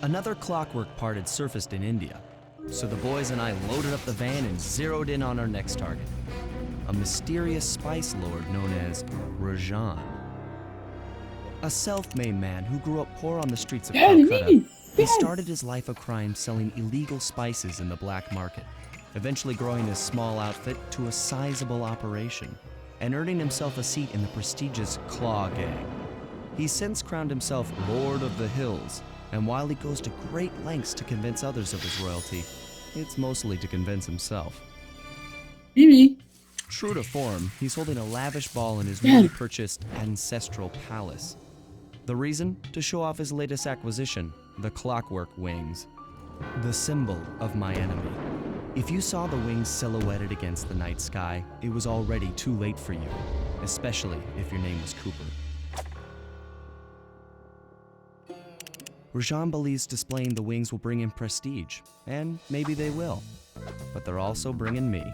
Another clockwork part had surfaced in India, so the boys and I loaded up the van and zeroed in on our next target, a mysterious spice lord known as Rajan. A self-made man who grew up poor on the streets of Calcutta, he started his life of crime selling illegal spices in the black market, eventually growing his small outfit to a sizable operation and earning himself a seat in the prestigious Claw Gang. He's since crowned himself Lord of the Hills, and while he goes to great lengths to convince others of his royalty, it's mostly to convince himself. True to form, he's holding a lavish ball in his newly purchased ancestral palace. The reason? To show off his latest acquisition, the clockwork wings. The symbol of my enemy. If you saw the wings silhouetted against the night sky, it was already too late for you, especially if your name was Cooper. Rajan believes displaying the wings will bring him prestige, and maybe they will, but they're also bringing me.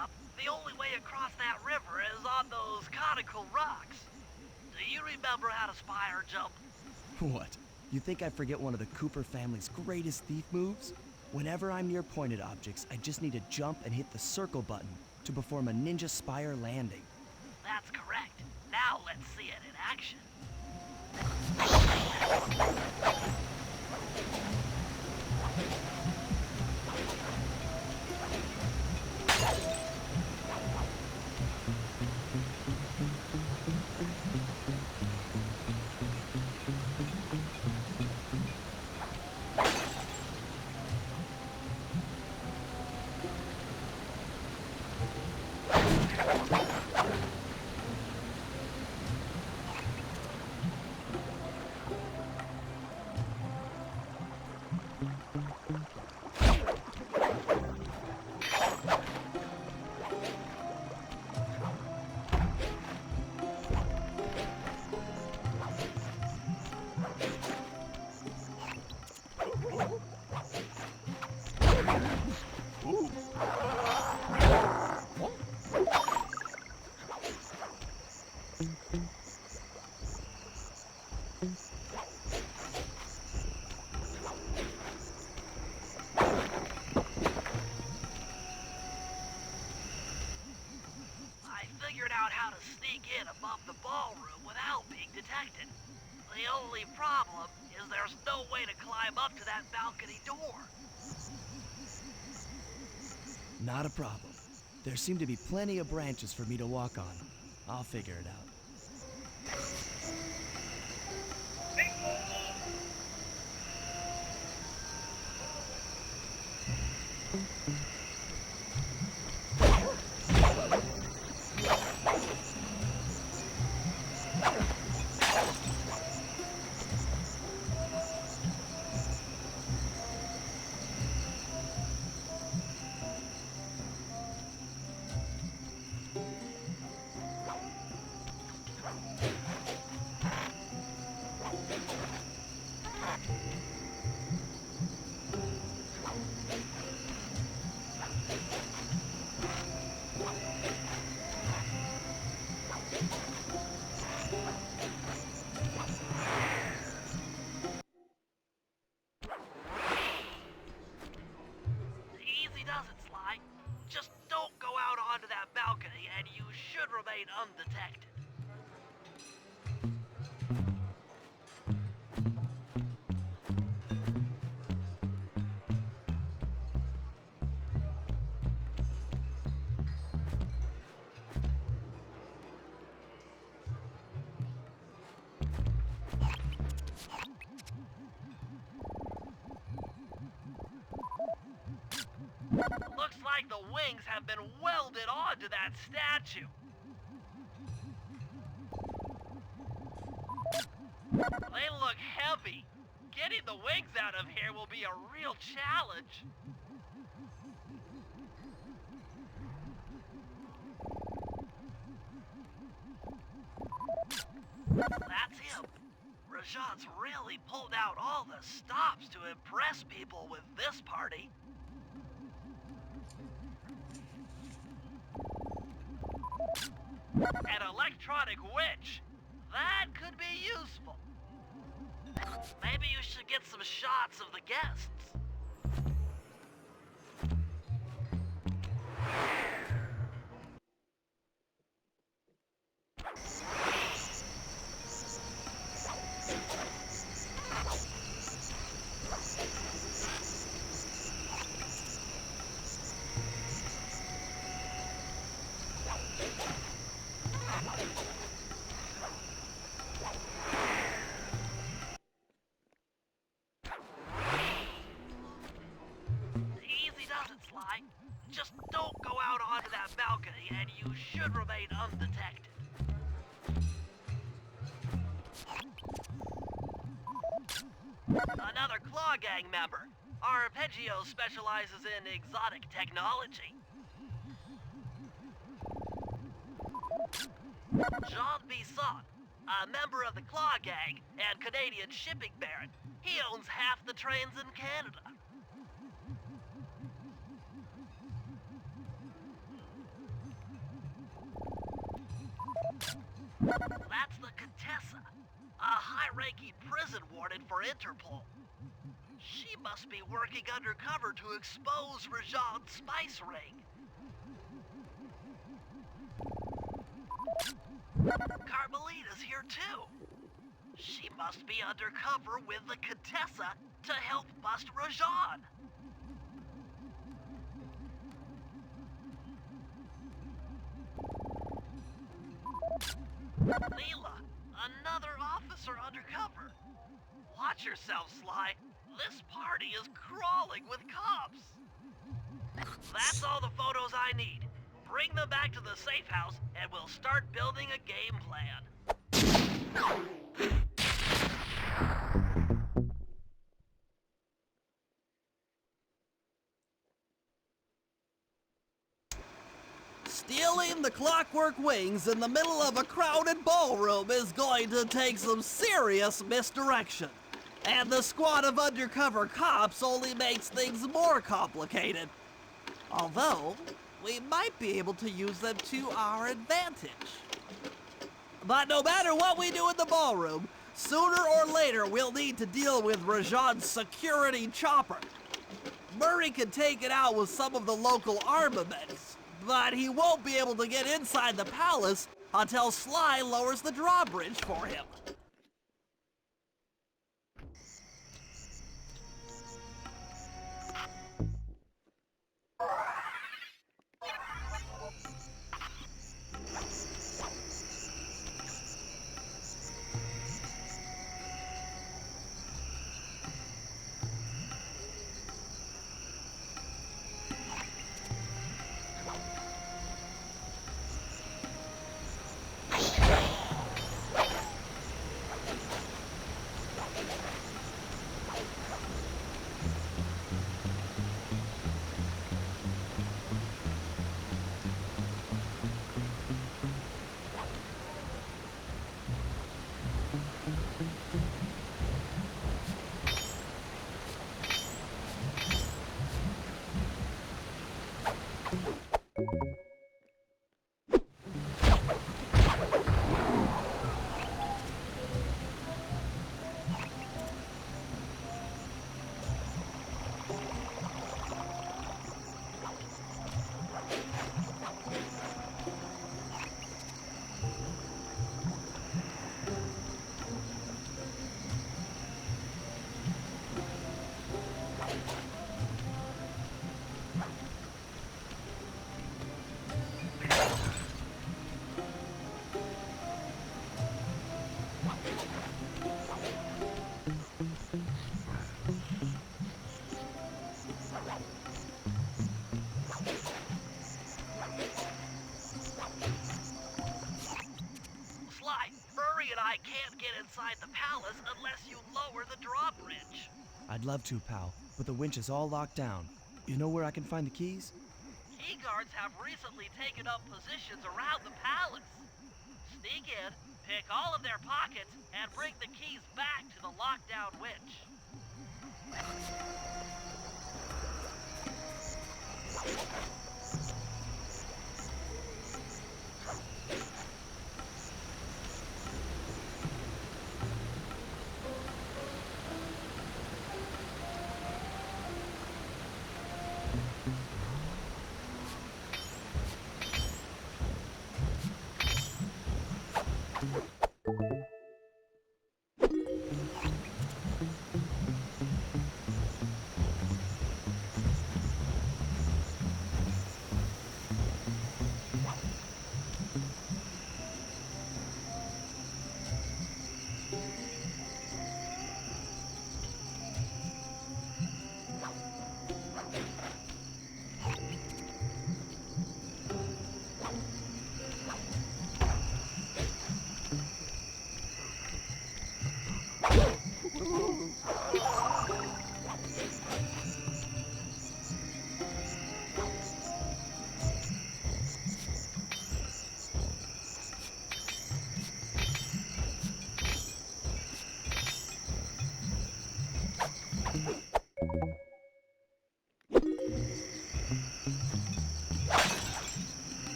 Up, the only way across that river is on those conical rocks. Do you remember how to spire jump? What? You think I forget one of the Cooper family's greatest thief moves? Whenever I'm near pointed objects, I just need to jump and hit the circle button to perform a ninja spire landing. That's correct. Now let's see it in action. Above the ballroom without being detected. The only problem is there's no way to climb up to that balcony door. Not a problem. There seem to be plenty of branches for me to walk on. I'll figure it out. Just don't go out onto that balcony and you should remain undetected. Looks like the wings have been welded onto that statue. They look heavy. Getting the wings out of here will be a real challenge. That's him. Rajan's really pulled out all the stops to impress people with this party. An electronic witch. That could be useful. Maybe you should get some shots of the guests. Easy does it, Sly. Just don't go out onto that balcony and you should remain undetected. Another Claw Gang member. Arpeggio specializes in exotic technology. Jean Bisson, a member of the Claw Gang and Canadian shipping baron. He owns half the trains in Canada. That's the Contessa, a high-ranking prison warden for Interpol. She must be working undercover to expose Rajan's spice ring. Carmelita's here too. She must be undercover with the Contessa to help bust Rajan. Leela, another officer undercover. Watch yourself, Sly. This party is crawling with cops. That's all the photos I need. Bring them back to the safe house and we'll start building a game plan. Stealing the clockwork wings in the middle of a crowded ballroom is going to take some serious misdirection. And the squad of undercover cops only makes things more complicated. Although, we might be able to use them to our advantage. But no matter what we do in the ballroom, sooner or later we'll need to deal with Rajan's security chopper. Murray can take it out with some of the local armaments, but he won't be able to get inside the palace until Sly lowers the drawbridge for him. I'd love to, pal, but the winch is all locked down. You know where I can find the keys? Key guards have recently taken up positions around the palace. Sneak in, pick all of their pockets, and bring the keys back to the lockdown winch.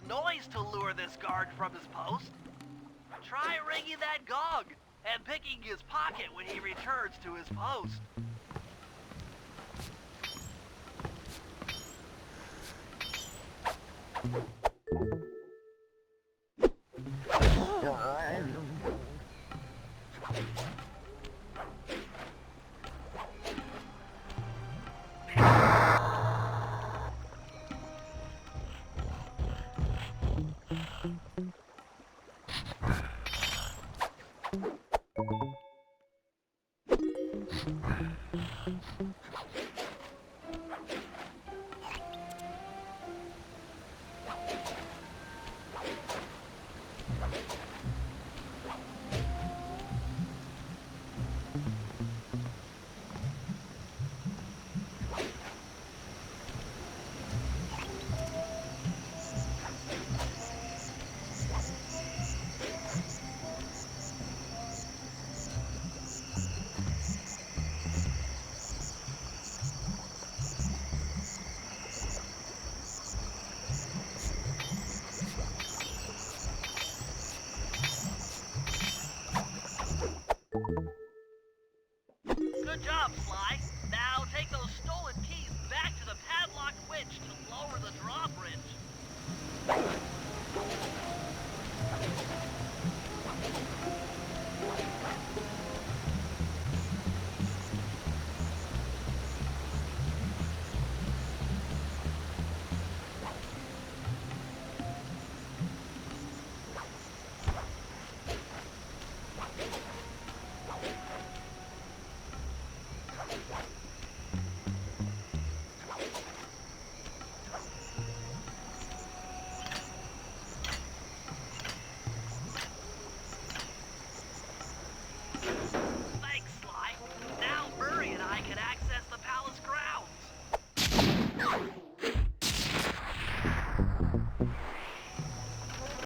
Noise to lure this guard from his post. Try ringing that gong. and picking his pocket when he returns to his post.